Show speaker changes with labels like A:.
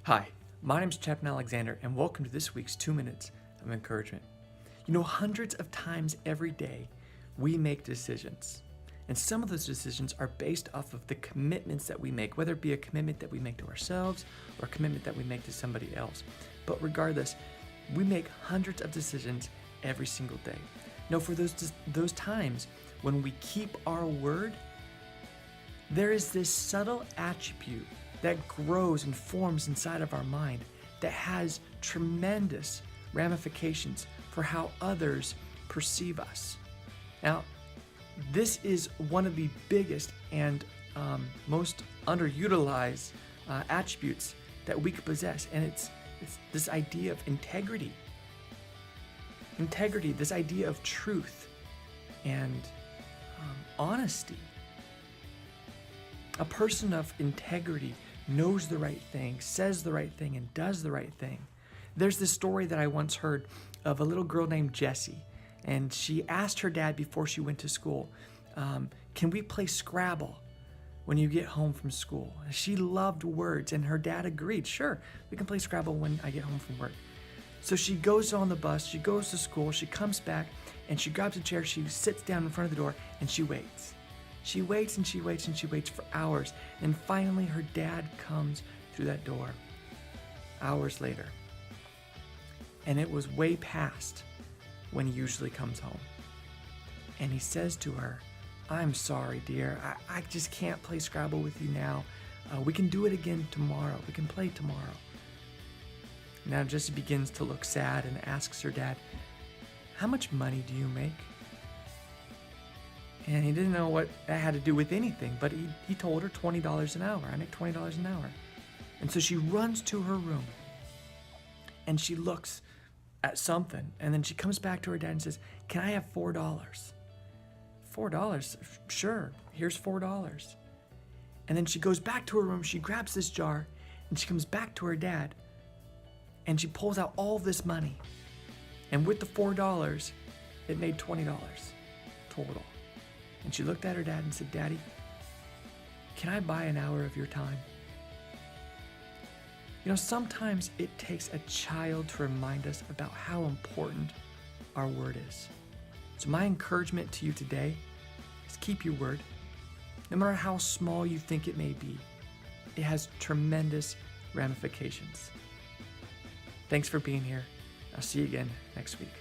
A: Hi, my name is Chaplain Alexander, and welcome to this week's 2 Minutes of Encouragement. You know, hundreds of times every day, we make decisions. And some of those decisions are based off of the commitments that we make, whether it be a commitment that we make to ourselves or a commitment that we make to somebody else. But regardless, we make hundreds of decisions every single day. Now, for those times when we keep our word, there is this subtle attribute that grows and forms inside of our mind that has tremendous ramifications for how others perceive us. Now, this is one of the biggest and most underutilized attributes that we could possess, and it's this idea of integrity. Integrity, this idea of truth and honesty. A person of integrity knows the right thing, says the right thing, and does the right thing. There's this story that I once heard of a little girl named Jessie, and she asked her dad before she went to school, can we play Scrabble when you get home from school? She loved words, and her dad agreed, sure, we can play Scrabble when I get home from work. So she goes on the bus, she goes to school, she comes back, and she grabs a chair, she sits down in front of the door, and she waits. She waits and she waits and she waits for hours, and finally her dad comes through that door hours later. And it was way past when he usually comes home. And he says to her, I'm sorry, dear, I just can't play Scrabble with you now. We can do it again tomorrow. We can play tomorrow. Now Jessie begins to look sad and asks her dad, how much money do you make? And he didn't know what that had to do with anything, but he told her $20 an hour. I make $20 an hour. And so she runs to her room and she looks at something, and then she comes back to her dad and says, can I have $4? $4? Sure, here's $4. And then she goes back to her room, she grabs this jar, and she comes back to her dad, and she pulls out all this money. And with the $4, it made $20 total. And she looked at her dad and said, Daddy, can I buy an hour of your time? You know, sometimes it takes a child to remind us about how important our word is. So my encouragement to you today is keep your word. No matter how small you think it may be, it has tremendous ramifications. Thanks for being here. I'll see you again next week.